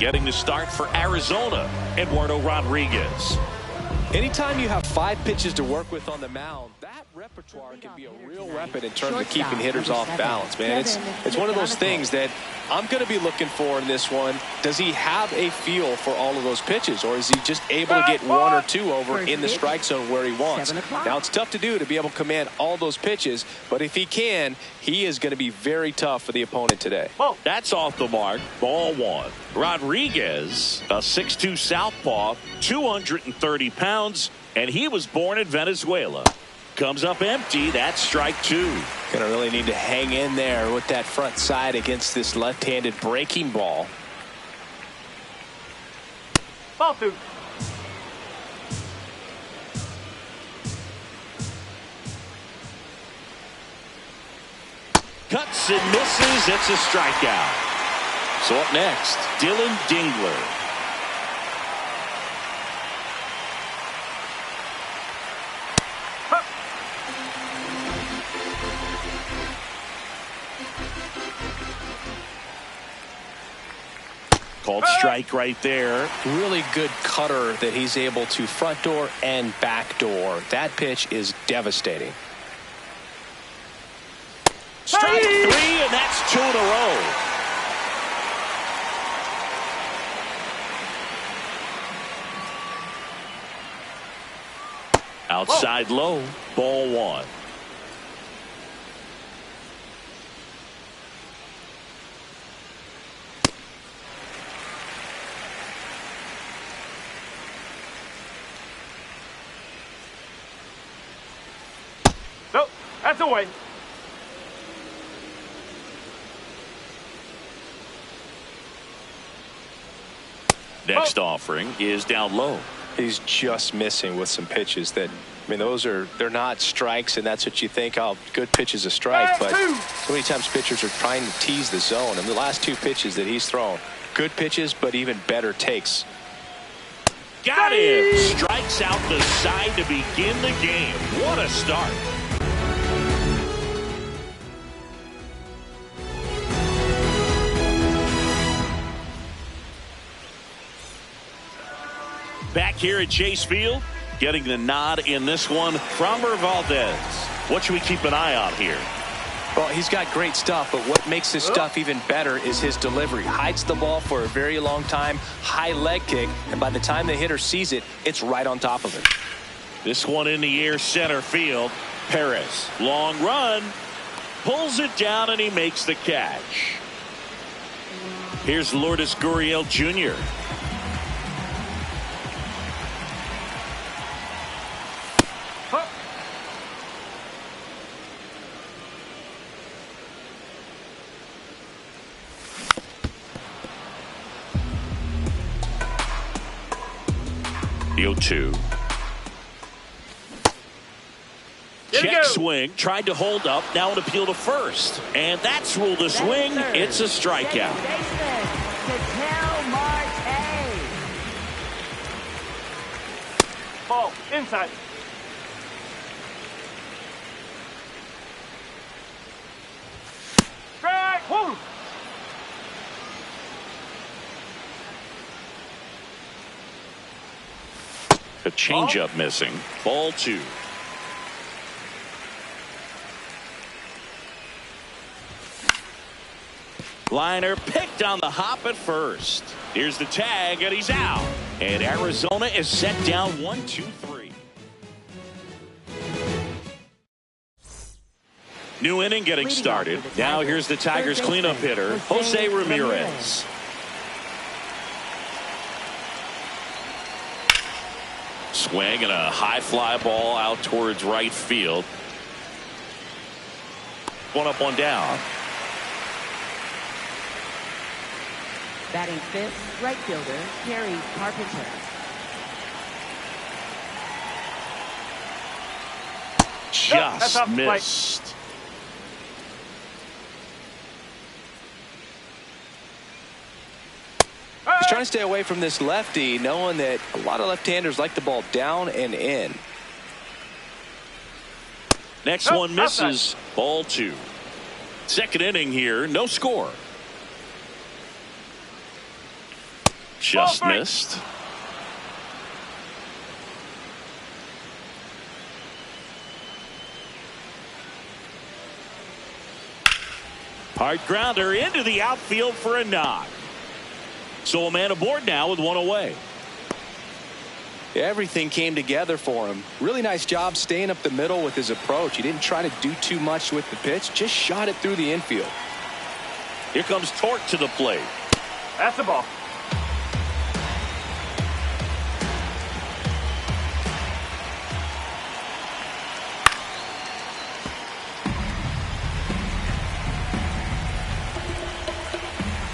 Getting the start for Arizona, Eduardo Rodriguez. Anytime you have 5 pitches to work with on the mound, that repertoire can be a real weapon in terms of keeping hitters off balance, man. It's one of those things that I'm going to be looking for in this one. Does he have a feel for all of those pitches, or is he just able to get 1 or 2 over in the strike zone where he wants? Now, it's tough to do to be able to command all those pitches, but if he can, he is going to be very tough for the opponent today. That's off the mark. Ball 1. Rodriguez, a 6'2 southpaw, 230 pounds, and he was born in Venezuela. Comes up empty. That's strike 2. Going to really need to hang in there with that front side against this left-handed breaking ball. Ball 2. Cuts and misses. It's a strikeout. So up next, Dylan Dingler. Called strike right there. Really good cutter that he's able to front door and back door. That pitch is devastating. Strike 3, and that's 2 in a row. Outside low, ball 1. Nope, that's away. Next offering is down low. He's just missing with some pitches that, I mean, they're not strikes, and that's what you think, oh, good pitch is a strike. But so many times pitchers are trying to tease the zone, and the last 2 pitches that he's thrown, good pitches, but even better takes. Got him. Strikes out the side to begin the game. What a start. Back here at Chase Field, getting the nod in this one, Framber Valdez. What should we keep an eye on here? Well, he's got great stuff, but what makes his stuff even better is his delivery. Hides the ball for a very long time, high leg kick, and by the time the hitter sees it, it's right on top of him. This one in the air, center field. Perez, long run, pulls it down, and he makes the catch. Here's Lourdes Gurriel Jr. The 0-2. Check swing. Tried to hold up. Now an appeal to first. And that's ruled a swing. It's a strikeout. Ball inside. Strike. Woo. The changeup missing. Ball 2. Liner picked on the hop at first. Here's the tag, and he's out. And Arizona is set down 1-2-3. New inning getting started. Now here's the Tigers cleanup hitter, Jose Ramirez. Swing and a high fly ball out towards right field. One up, one down. Batting 5th, right fielder, Kerry Carpenter. Just missed. He's trying to stay away from this lefty, knowing that a lot of left-handers like the ball down and in. Next one misses. Ball 2. Second inning here, no score. Just missed. Hard grounder into the outfield for a knock. So a man aboard now with one away. Everything came together for him. Really nice job staying up the middle with his approach. He didn't try to do too much with the pitch, just shot it through the infield. Here comes Torque to the plate. That's the ball.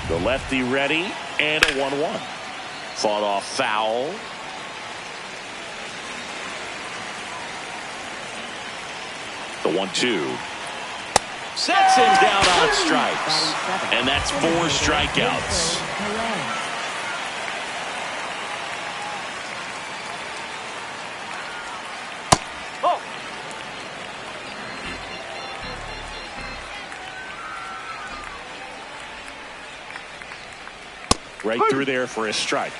The lefty ready, and a 1-1. Fought off foul. The 1-2. Sets him down on strikes. And that's 4 strikeouts. Oh. Right through there for a strike.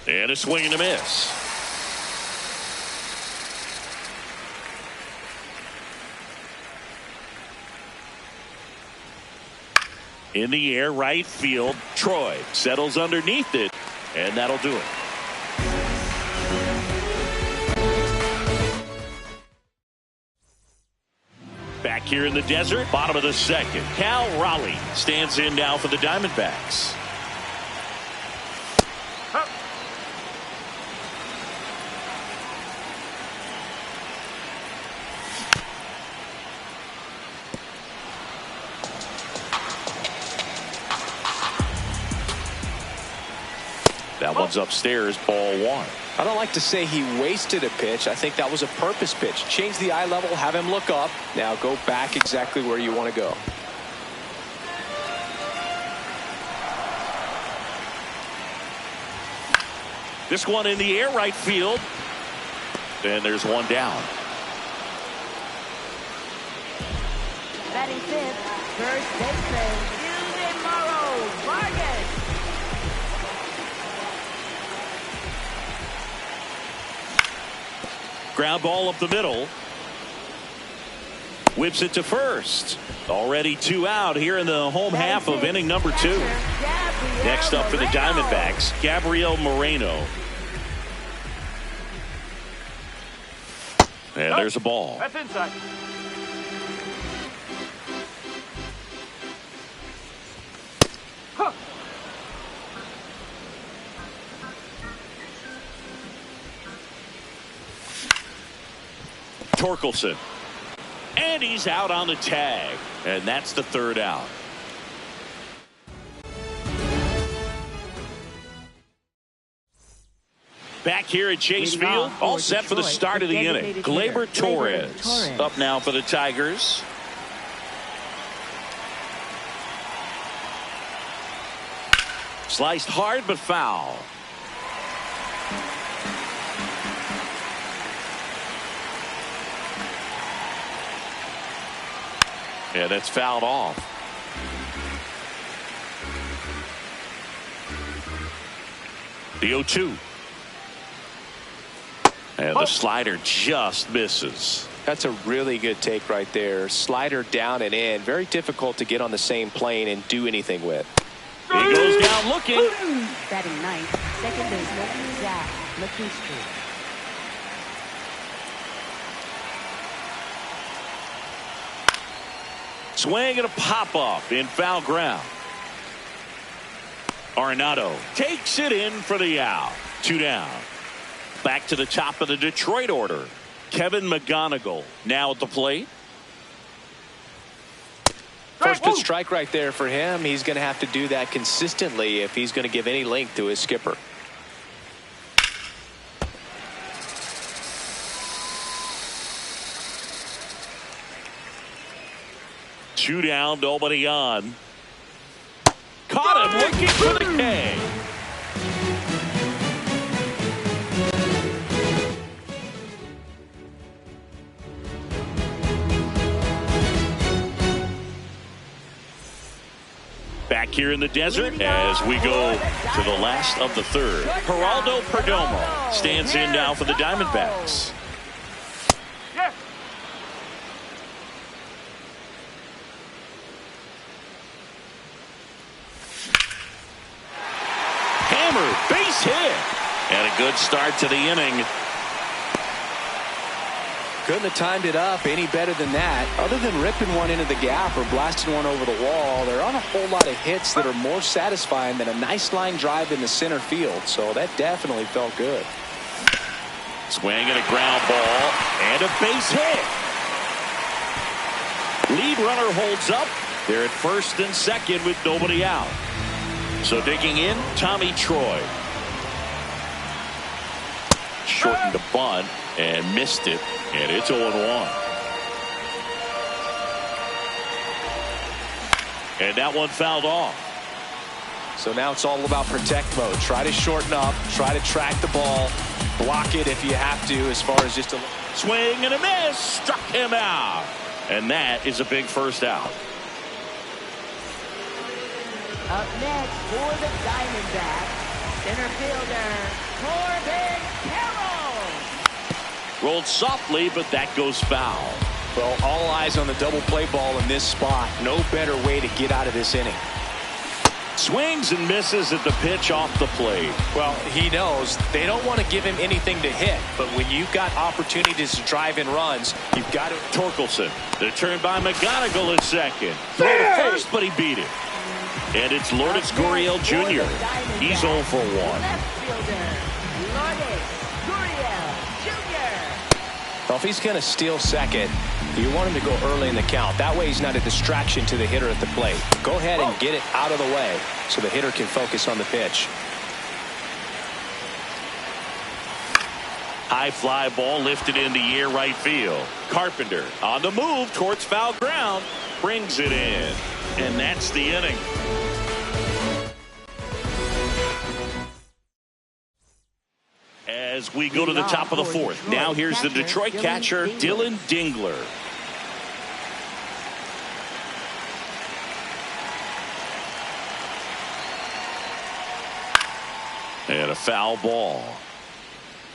And a swing and a miss. In the air, right field. Troy settles underneath it, and that'll do it. Back here in the desert, bottom of the second. Cal Raleigh stands in now for the Diamondbacks. That one's upstairs, ball 1. I don't like to say he wasted a pitch. I think that was a purpose pitch. Change the eye level, have him look up. Now go back exactly where you want to go. This one in the air, right field. And there's one down. Batting fifth, first baseman, Morrow Vargas. Ground ball up the middle. Whips it to first. Already 2 out here in the home half of inning number 2. Next up for the Diamondbacks, Gabriel Moreno. And there's a ball. That's inside. Huh. Torkelson. And he's out on the tag. And that's the 3rd out. Back here at Chase Field, all set for the start of the inning. Gleyber Torres up now for the Tigers. Sliced hard but foul. Yeah, that's fouled off. The 0-2. And the slider just misses. That's a really good take right there. Slider down and in. Very difficult to get on the same plane and do anything with. He goes down looking. Batting ninth, second baseman, Zach McKinstry. Swing and a pop-up in foul ground. Arenado takes it in for the out. 2 down. Back to the top of the Detroit order. Kevin McGonigal now at the plate. First pitch strike right there for him. He's going to have to do that consistently if he's going to give any length to his skipper. Two down, nobody on. Caught him looking for the K. Back here in the desert as we go to the last of the third. Geraldo Perdomo stands in now for the Diamondbacks. Yes. Hammer, base hit. And a good start to the inning. Couldn't have timed it up any better than that. Other than ripping one into the gap or blasting one over the wall, there aren't a whole lot of hits that are more satisfying than a nice line drive in the center field. So that definitely felt good. Swing and a ground ball and a base hit. Lead runner holds up. They're at first and second with nobody out. So digging in, Tommy Troy. Shortened a bunt and missed it. And it's 0-1. And that one fouled off. So now it's all about protect mode. Try to shorten up. Try to track the ball. Block it if you have to, as far as just a swing and a miss. Struck him out. And that is a big first out. Up next for the Diamondbacks, center fielder Corbin Carroll. Rolled softly, but that goes foul. Well, all eyes on the double play ball in this spot. No better way to get out of this inning. Swings and misses at the pitch off the plate. Well, he knows they don't want to give him anything to hit, but when you've got opportunities to drive in runs, you've got to. Torkelson, the turn by McGonigal at second. Throw to first, but he beat it. And it's Lourdes Gurriel Jr. He's 0 for 1. Left fielder Lourdes Gurriel Jr. Well, if he's going to steal second, you want him to go early in the count. That way he's not a distraction to the hitter at the plate. Go ahead and get it out of the way so the hitter can focus on the pitch. High fly ball lifted in the air right field. Carpenter on the move towards foul ground. Brings it in. And that's the inning. As we go to the top of the fourth. Now here's the Detroit catcher, Dylan Dingler. And a foul ball.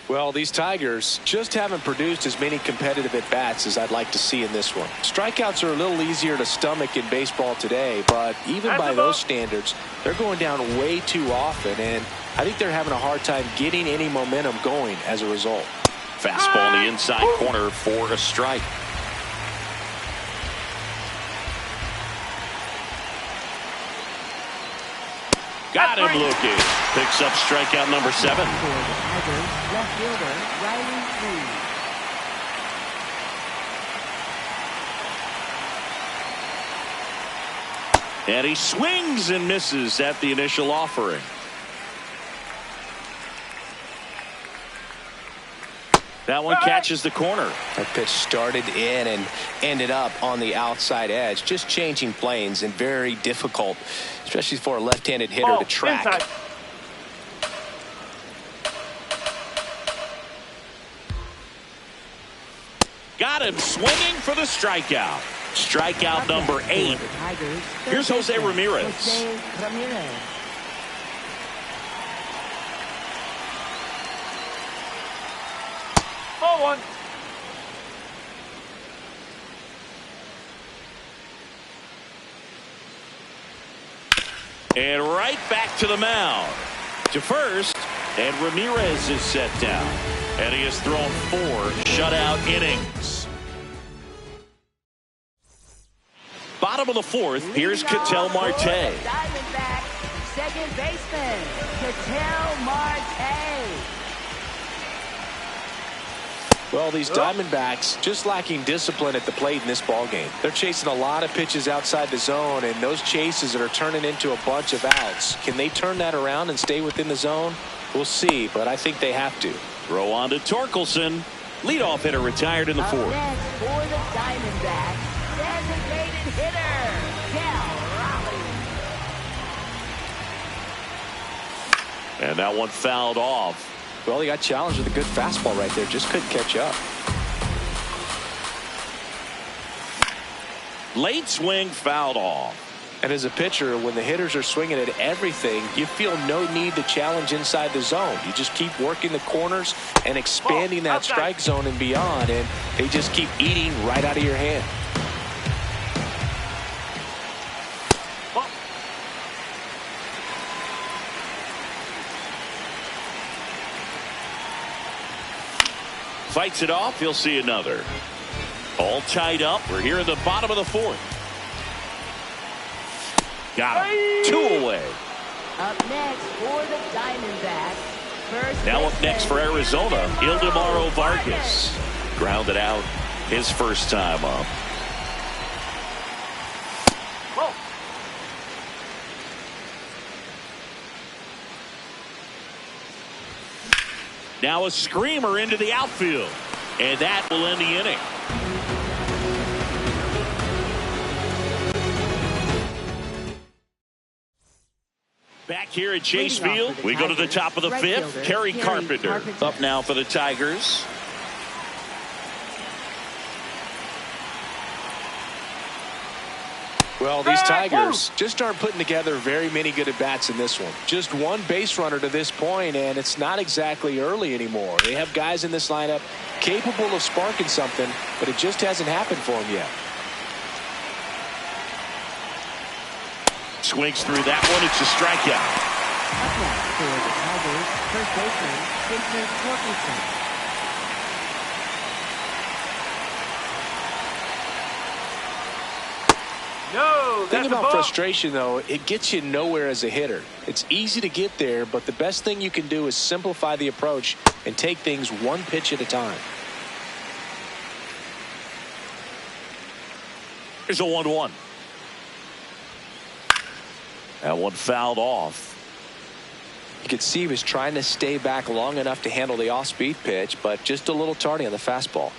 Well, these Tigers just haven't produced as many competitive at-bats as I'd like to see in this one. Strikeouts are a little easier to stomach in baseball today, but even by those standards, they're going down way too often, and I think they're having a hard time getting any momentum going as a result. Fastball in the inside corner for a strike. Got him looking. Picks up strikeout number 7. Left fielder Riley Reed. And he swings and misses at the initial offering. That one catches the corner. That pitch started in and ended up on the outside edge. Just changing planes and very difficult, especially for a left-handed hitter to track. Inside. Got him swinging for the strikeout. Strikeout number 8. Here's Jose Ramirez. Ball 1. And right back to the mound. To first, and Ramirez is set down. And he has thrown 4 shutout innings. Bottom of the fourth, here's Ketel Marte. Diamondback, second baseman, Ketel Marte. Well, these Diamondbacks just lacking discipline at the plate in this ballgame. They're chasing a lot of pitches outside the zone, and those chases are turning into a bunch of outs. Can they turn that around and stay within the zone? We'll see, but I think they have to. Throw on to Torkelson. Leadoff hitter retired in the fourth. Next for the Diamondbacks, designated hitter, Cal Raleigh. And that one fouled off. Well, he got challenged with a good fastball right there. Just couldn't catch up. Late swing fouled off. And as a pitcher, when the hitters are swinging at everything, you feel no need to challenge inside the zone. You just keep working the corners and expanding that strike zone and beyond, and they just keep eating right out of your hand. Fights it off. He'll see another. All tied up. We're here in the bottom of the fourth. Got him. 2 away. Up next for the Diamondbacks. Now up next for Arizona, Ildemaro Vargas. Grounded out his first time up. Now a screamer into the outfield. And that will end the inning. Back here at Chase Field, we go to the top of the fifth. Kerry Carpenter up now for the Tigers. Well, these Tigers just aren't putting together very many good at-bats in this one. Just one base runner to this point, and it's not exactly early anymore. They have guys in this lineup capable of sparking something, but it just hasn't happened for them yet. Swings through that one. It's a strikeout. Up next for the Tigers, first baseman, Spencer Torkelson. No, The thing about frustration, though, it gets you nowhere as a hitter. It's easy to get there, but the best thing you can do is simplify the approach and take things one pitch at a time. Here's a 1-1. That one fouled off. You could see he was trying to stay back long enough to handle the off-speed pitch, but just a little tardy on the fastball.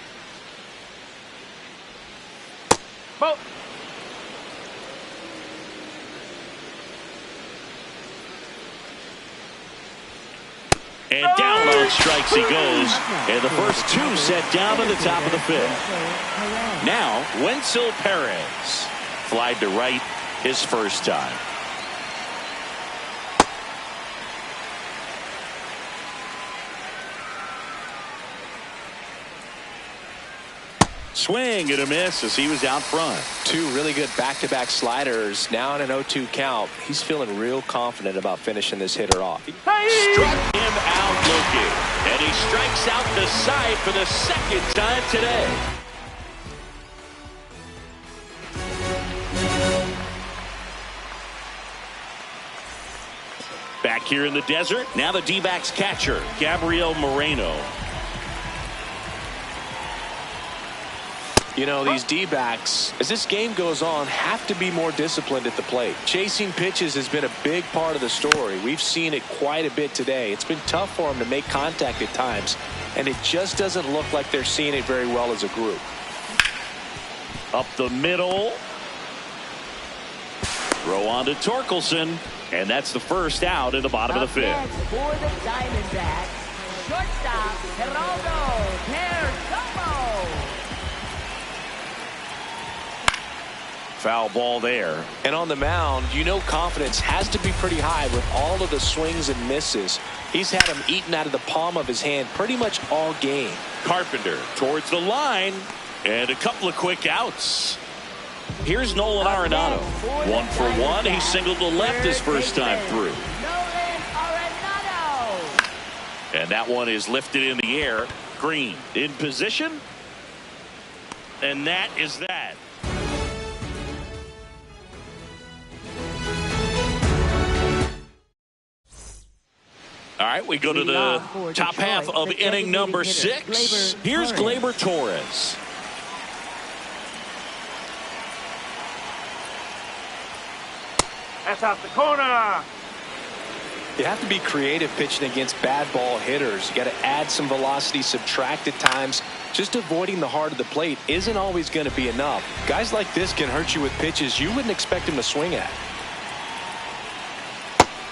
Ball. And down on strikes he goes. And the first 2 set down to the top of the fifth. Now, Wenzel Perez. Flied to right his first time. Swing and a miss as he was out front. 2 really good back-to-back sliders. Now in an 0-2 count. He's feeling real confident about finishing this hitter off. Struck him out looking. And he strikes out the side for the second time today. Back here in the desert. Now the D-backs catcher, Gabriel Moreno. You know, these D-backs, as this game goes on, have to be more disciplined at the plate. Chasing pitches has been a big part of the story. We've seen it quite a bit today. It's been tough for them to make contact at times, and it just doesn't look like they're seeing it very well as a group. Up the middle. Throw on to Torkelson, and that's the first out in the bottom of the fifth. Next for the Diamondbacks, shortstop, Geraldo Perdomo. Foul ball there. And on the mound, you know confidence has to be pretty high with all of the swings and misses. He's had them eaten out of the palm of his hand pretty much all game. Carpenter towards the line, and a couple of quick outs. Here's Nolan Arenado. 1 for 1. He singled to left his first time through. Nolan Arenado. And that one is lifted in the air. Green in position. And that is that. All right, we go to the top half of inning number 6. Here's Gleyber Torres. That's out the corner. You have to be creative pitching against bad ball hitters. You got to add some velocity, subtract at times. Just avoiding the heart of the plate isn't always going to be enough. Guys like this can hurt you with pitches you wouldn't expect him to swing at.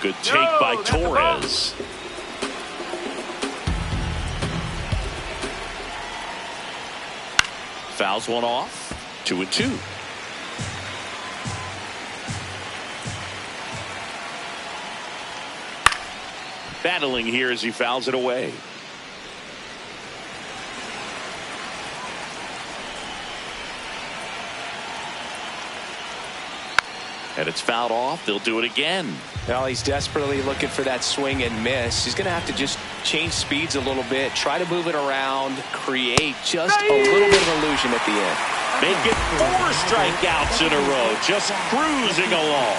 Good take by Torres. Fouls one off. 2-2. battling here as he fouls it away. And it's fouled off. They'll do it again. Well, he's desperately looking for that swing and miss. He's going to have to just change speeds a little bit, try to move it around, create just a little bit of illusion at the end. Make it 4 strikeouts in a row, just cruising along.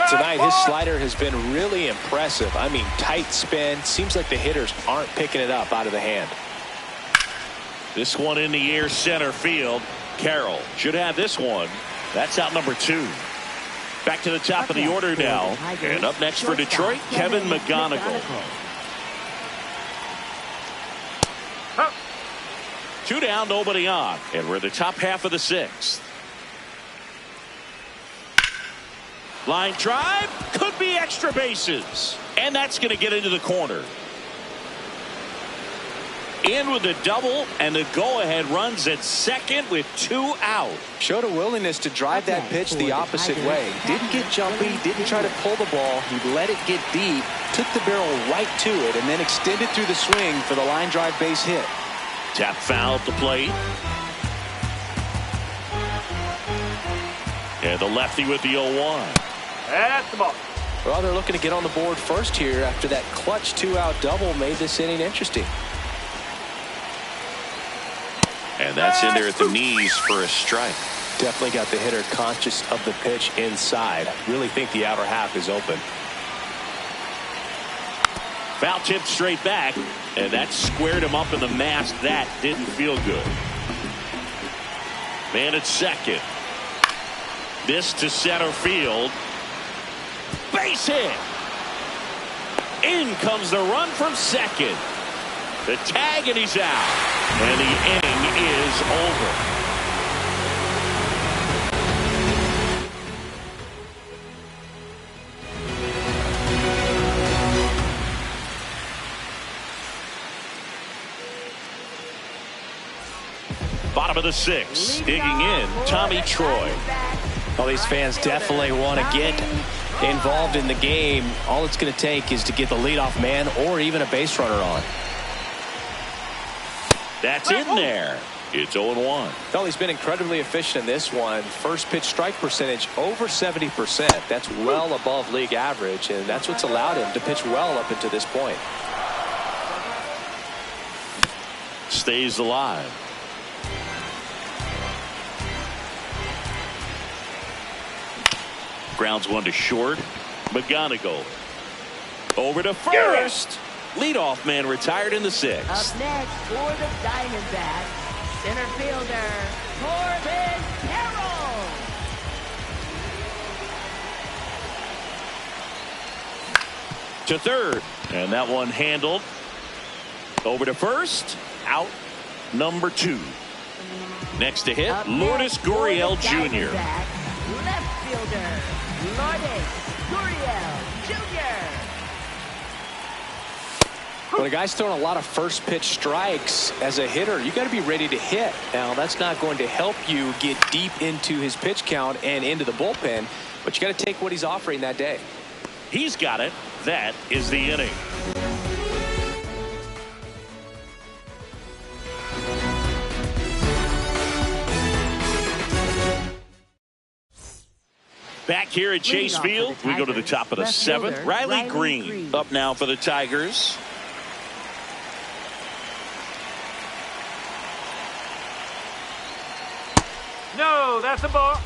Tonight, his slider has been really impressive. I mean, tight spin. Seems like the hitters aren't picking it up out of the hand. This one in the air, center field. Carroll should have this one. That's out number 2. Back to the top of the order now. And up next for Detroit, Kevin McGonigal. 2 down, nobody on. And we're in the top half of the 6th. Line drive, could be extra bases. And that's going to get into the corner. In with the double, and the go-ahead runs at second with 2 out. Showed a willingness to drive that pitch the opposite way. Didn't get jumpy, didn't try to pull the ball. He let it get deep, took the barrel right to it, and then extended through the swing for the line drive base hit. Tap foul at the plate. And the lefty with the 0-1. That's the ball. Well, they're looking to get on the board first here after that clutch 2-out double made this inning interesting. And that's in there at the knees for a strike. Definitely got the hitter conscious of the pitch inside. Really think the outer half is open. Foul tip straight back, and that squared him up in the mask. That didn't feel good. Man at second. This to center field. Base hit. In comes the run from second. The tag, and he's out. And the inning is over. Bottom of the 6th, digging in, Tommy Troy. Well, these fans definitely want to get involved in the game. All it's going to take is to get the leadoff man or even a base runner on. That's in there. It's 0-1. Well, he's been incredibly efficient in this one. First pitch strike percentage over 70%. That's well above league average, and that's what's allowed him to pitch well up until this point. Stays alive. Grounds one to short. McGonigal over to first. Leadoff man retired in the 6th. Up next for the Diamondbacks, center fielder Corbin Carroll. To third, and that one handled. Over to first. Out number 2. Next to hit, Lourdes Gurriel Jr. Left fielder Lourdes Gurriel Jr. When a guy's throwing a lot of first pitch strikes as a hitter, you got to be ready to hit. Now, that's not going to help you get deep into his pitch count and into the bullpen, but you got to take what he's offering that day. He's got it. That is the inning. Back here at Chase Field, we go to the top of the 7th. Riley Green up now for the Tigers. No, that's a ball.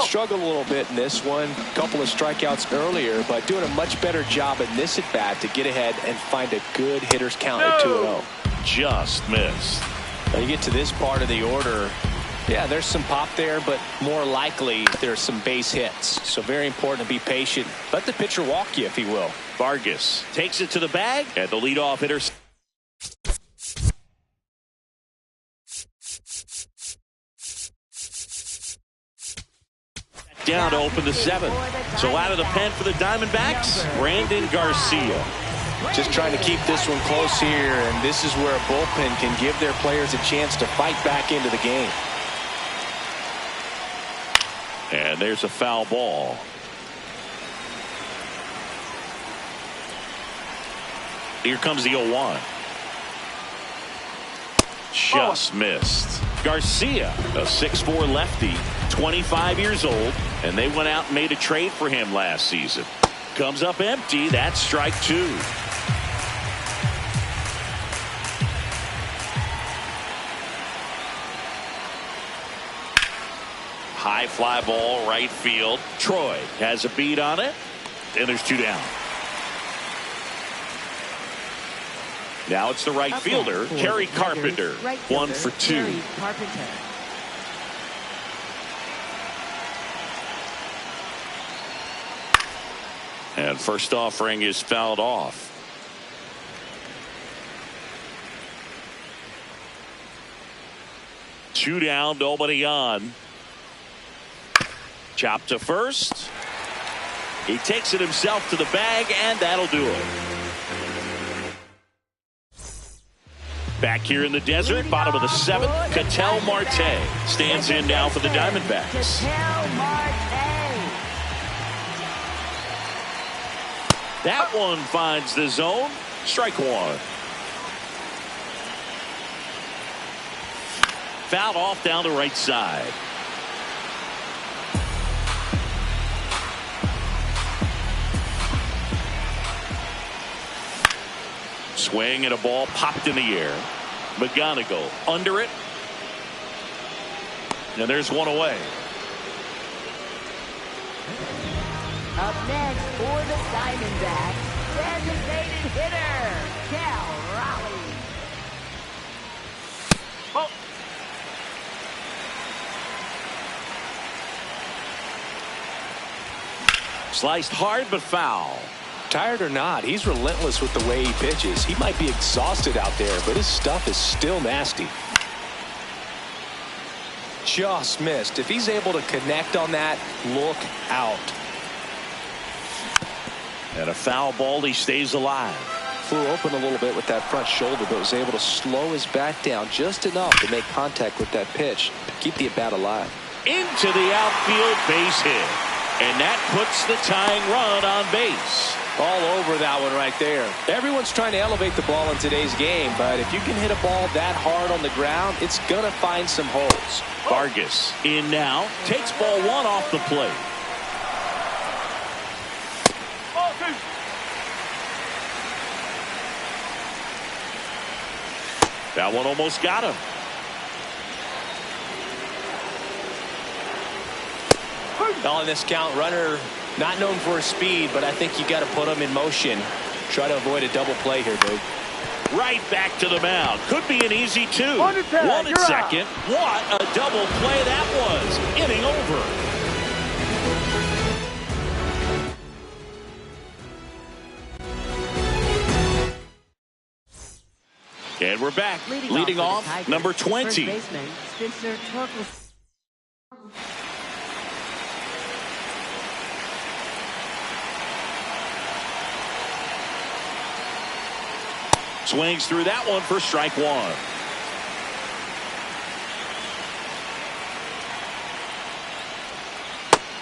Struggled a little bit in this one. Couple of strikeouts earlier, but doing a much better job in this at bat to get ahead and find a good hitter's count at 2-0. Just missed. Now you get to this part of the order. Yeah, there's some pop there, but more likely there's some base hits. So very important to be patient. Let the pitcher walk you, if he will. Vargas takes it to the bag, and the leadoff hitter. Down to open the 7th. So out of the pen for the Diamondbacks, Brandon Garcia. Just trying to keep this one close here, and this is where a bullpen can give their players a chance to fight back into the game. And there's a foul ball. Here comes the 0-1. Just missed. Garcia, a 6'4" lefty, 25 years old, and they went out and made a trade for him last season. Comes up empty. That's strike 2. High fly ball, right field. Troy has a beat on it, and there's 2 down. Now it's the right fielder, Kerry Carpenter. 1 for 2. And first offering is fouled off. Two down, nobody on. Chop to first. He takes it himself to the bag, and that'll do it. Back here in the desert, bottom of the 7th, Ketel Marte stands in now for the Diamondbacks. Ketel Marte. That one finds the zone. Strike 1. Fouled off down the right side. Swing and a ball popped in the air. McGonigal under it. And there's one away. Up next for the Diamondbacks, designated hitter, Cal Raleigh. Oh. Sliced hard but foul. Tired or not, he's relentless with the way he pitches. He might be exhausted out there, but his stuff is still nasty. Just missed. If he's able to connect on that, look out. And a foul ball, he stays alive. Flew open a little bit with that front shoulder, but was able to slow his back down just enough to make contact with that pitch to keep the at-bat alive. Into the outfield, base hit. And that puts the tying run on base. All over that one right there. Everyone's trying to elevate the ball in today's game, but if you can hit a ball that hard on the ground, it's going to find some holes. Vargas in now, takes ball 1 off the plate. Ball 2. That one almost got him. On this count, runner not known for his speed, but I think you got to put him in motion. Try to avoid a double play here, dude. Right back to the mound. Could be an easy 2. One at second. What a double play that was. Inning over. And we're back. Leading off Tigers, number first 20. baseman, Spencer Torkelson. Swings through that one for strike 1.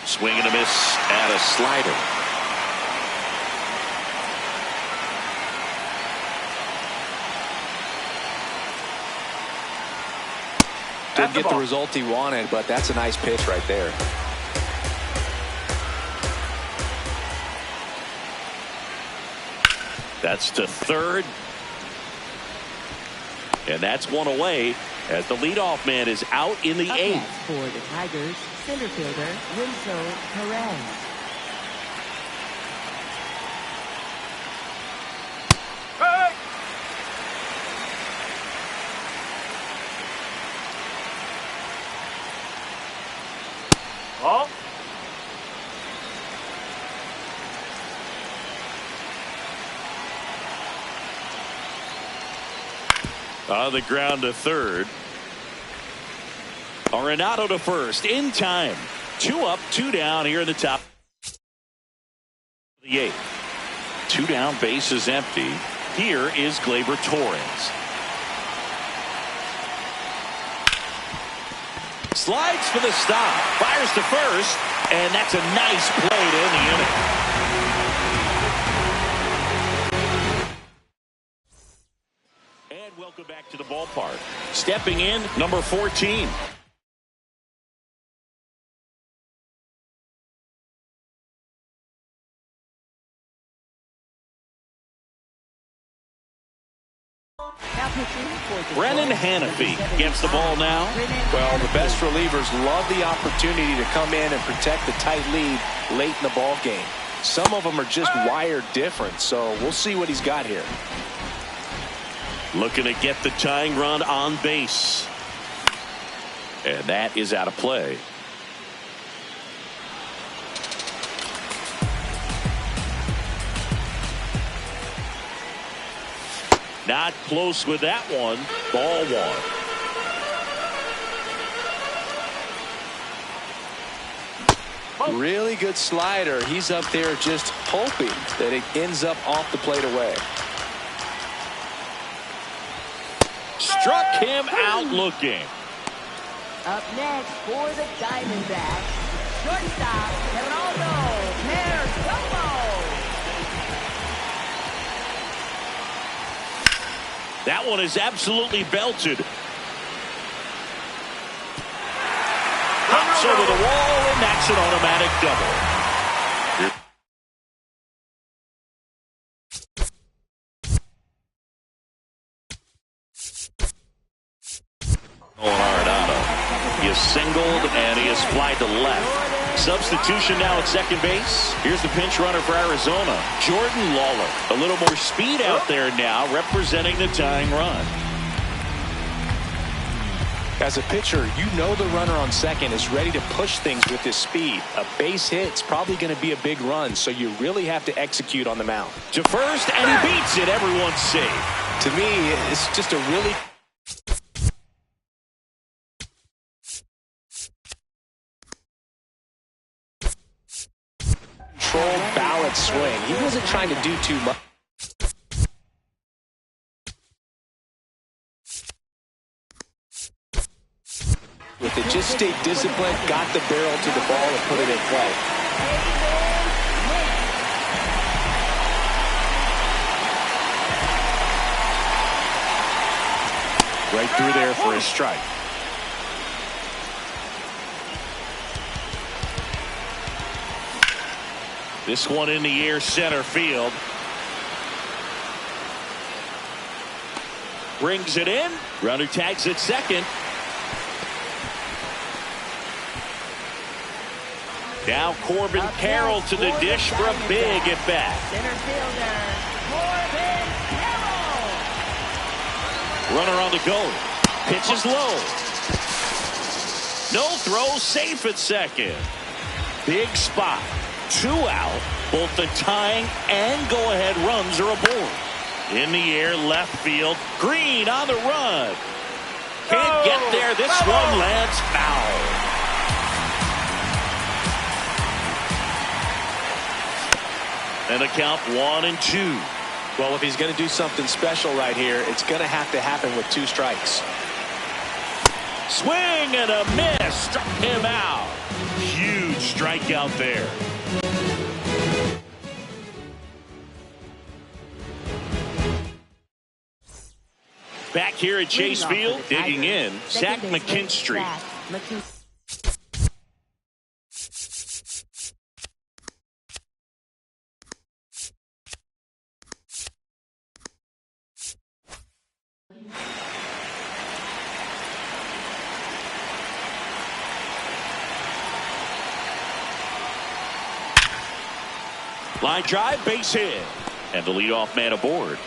Swing and a miss at a slider. Didn't get the result he wanted, but that's a nice pitch right there. That's to third. And that's one away as the leadoff man is out in the 8th. For the Tigers, center fielder, Winslow Perez. Hey! Ball. On the ground to third. Arenado to first in time. 2 up, 2 down here in the top of the 8th. 2 down, bases empty. Here is Gleyber Torres. Slides for the stop. Fires to first. And that's a nice play to end the inning. And welcome back to the ballpark. Stepping in, number 14. Brennan Hannafy gets the ball now. Well, the best relievers love the opportunity to come in and protect the tight lead late in the ball game. Some of them are just wired different, so we'll see what he's got here. Looking to get the tying run on base. And that is out of play. Not close with that one. Ball 1. Really good slider. He's up there just hoping that it ends up off the plate away. Struck him out looking. Up next for the Diamondbacks, shortstop Geraldo Perdomo. That one is absolutely belted. Hops over the wall, and that's an automatic double. He is singled, and he is flied to left. Substitution now at second base. Here's the pinch runner for Arizona, Jordan Lawler. A little more speed out there now, representing the tying run. As a pitcher, you know the runner on second is ready to push things with his speed. A base hit's probably going to be a big run, so you really have to execute on the mound. To first, and he beats it. Everyone's safe. To me, it's just a really controlled balance swing. He wasn't trying to do too much. With it, just stayed disciplined, got the barrel to the ball, and put it in play. Right through there for a strike. This one in the air, center field. Brings it in. Runner tags at second. Now Corbin Carroll to the dish for a big at bat. Center fielder Corbin Carroll. Runner on the go. Pitch is low. No throw, safe at second. Big spot. 2 out. Both the tying and go-ahead runs are aboard. In the air, left field. Green on the run. Can't get there. This one lands foul. And the count 1-2. Well, if he's going to do something special right here, it's going to have to happen with 2 strikes. Swing and a miss. Struck him out. Huge strikeout there. Back here at Chase Field, digging in, Zach McKinstry. Line drive, base hit. And the leadoff man aboard.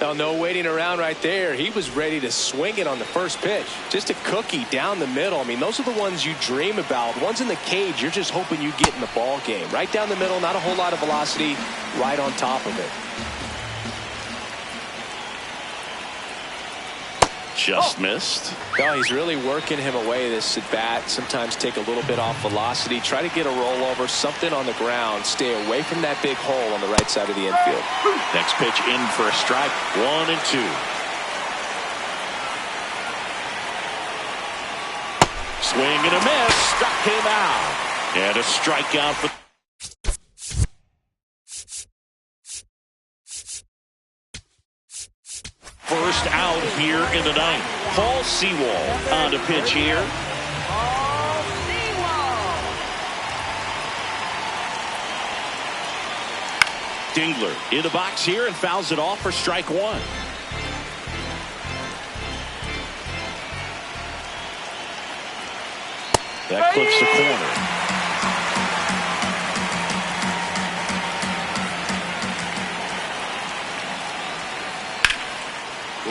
Now, no waiting around right there. He was ready to swing it on the first pitch. Just a cookie down the middle. I mean, those are the ones you dream about. Ones in the cage, you're just hoping you get in the ball game. Right down the middle, not a whole lot of velocity, right on top of it. Just missed. No, he's really working him away this at bat. Sometimes take a little bit off velocity. Try to get a rollover, something on the ground. Stay away from that big hole on the right side of the infield. Next pitch in for a strike. 1-2. Swing and a miss. Struck him out. And a strikeout for. First out here in the ninth. Paul Sewall on the pitch here. Paul Sewall. Dingler in the box here and fouls it off for strike one. That clips the corner.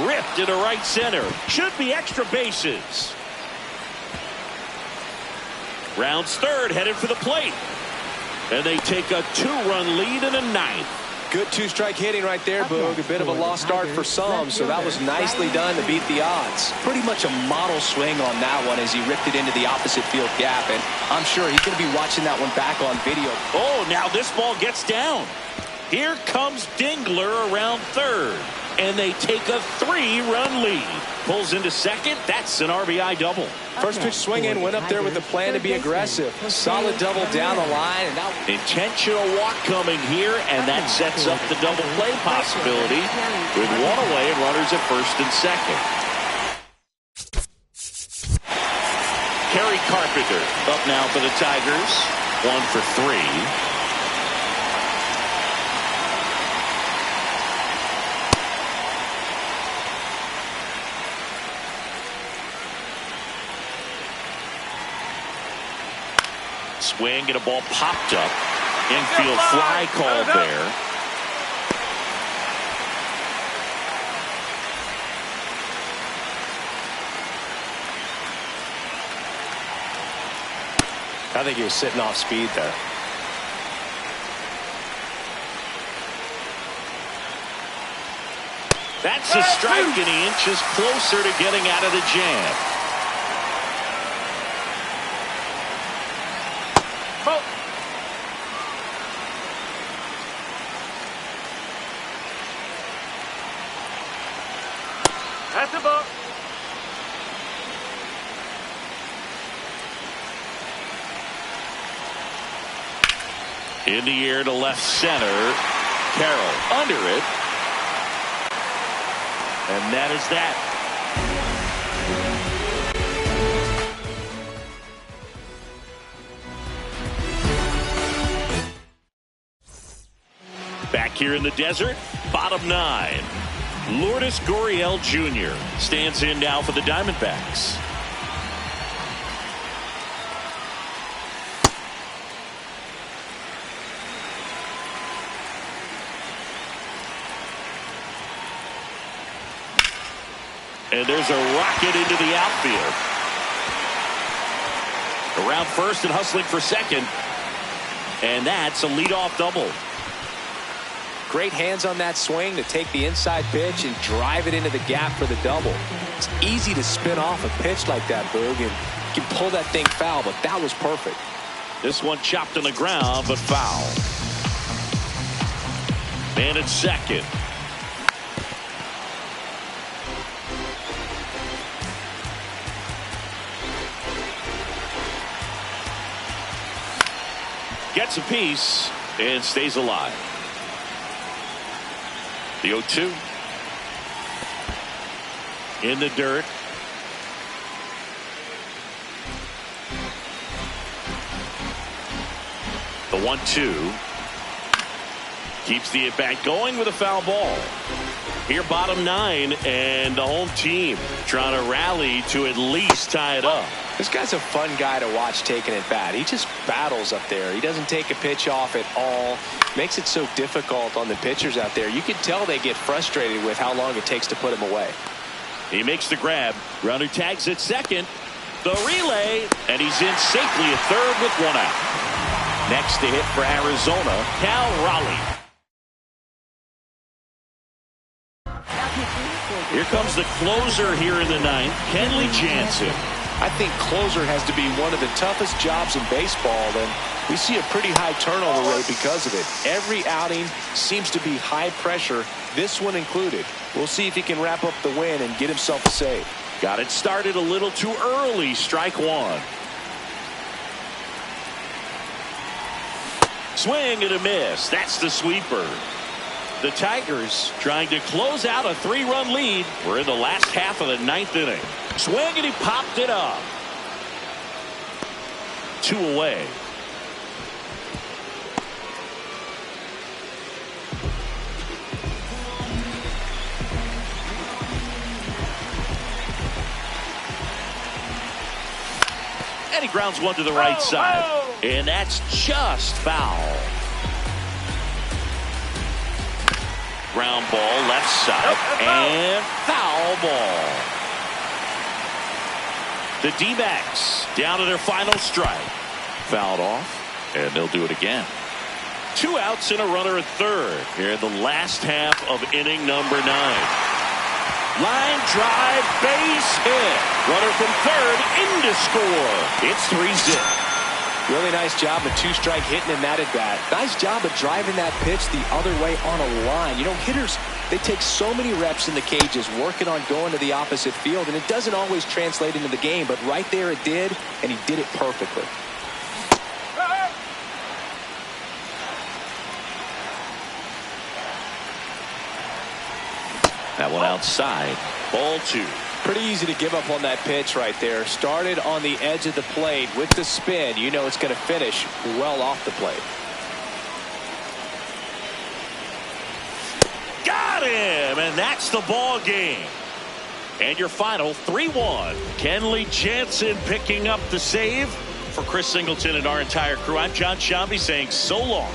Ripped into right center. Should be extra bases. Rounds third, headed for the plate. And they take a 2-run lead in the ninth. Good two-strike hitting right there, Boog. A bit of a lost start for some, so that was nicely done to beat the odds. Pretty much a model swing on that one as he ripped it into the opposite field gap, and I'm sure he's going to be watching that one back on video. Oh, now this ball gets down. Here comes Dingler around third. And they take a 3-run lead. Pulls into second. That's an RBI double. First pitch swinging, went up there with the plan to be aggressive. Solid double down the line. And now intentional walk coming here, and that sets up the double play possibility with one away and runners at first and second. Kerry Carpenter up now for the Tigers. 1 for 3. Swing and a ball popped up. Infield fly called there. I think he was sitting off speed there. That's a strike, and he inches closer to getting out of the jam. That's a ball. In the air to left center. Carroll under it. And that is that. Back here in the desert, bottom 9. Lourdes Gurriel Jr. stands in now for the Diamondbacks. And there's a rocket into the outfield. Around first and hustling for second. And that's a leadoff double. Great hands on that swing to take the inside pitch and drive it into the gap for the double. It's easy to spin off a pitch like that, Boog, and you can pull that thing foul, but that was perfect. This one chopped on the ground, but foul. Man at second. Gets a piece and stays alive. The 0-2. In the dirt. The 1-2. Keeps the at-bat going with a foul ball. Here bottom 9, and the home team trying to rally to at least tie it up. This guy's a fun guy to watch taking at bat. He just battles up there. He doesn't take a pitch off at all. Makes it so difficult on the pitchers out there. You can tell they get frustrated with how long it takes to put him away. He makes the grab. Runner tags at second. The relay, and he's in safely at third with one out. Next to hit for Arizona, Cal Raleigh. Now pitching for Here comes the closer here in the ninth, Kenley Jansen. I think closer has to be one of the toughest jobs in baseball, and we see a pretty high turnover rate because of it. Every outing seems to be high pressure, this one included. We'll see if he can wrap up the win and get himself a save. Got it started a little too early. Strike one. Swing and a miss. That's the sweeper. The Tigers trying to close out a 3-run lead. We're in the last half of the ninth inning. Swing and he popped it up. 2 away. And he grounds one to the right side. And that's just foul. Ground ball left side. And foul ball. The D-backs down to their final strike. Fouled off. And they'll do it again. 2 outs and a runner at third. Here in the last half of inning number 9. Line drive, base hit. Runner from third in to score. It's 3-zip. Really nice job of 2-strike hitting in that at bat. Nice job of driving that pitch the other way on a line. You know, hitters, they take so many reps in the cages working on going to the opposite field, and it doesn't always translate into the game, but right there it did, and he did it perfectly. That one outside. Ball 2. Pretty easy to give up on that pitch right there. Started on the edge of the plate with the spin. You know it's going to finish well off the plate. Got him, and that's the ball game. And your final 3-1. Kenley Jansen picking up the save. For Chris Singleton and our entire crew, I'm John Shambi saying so long.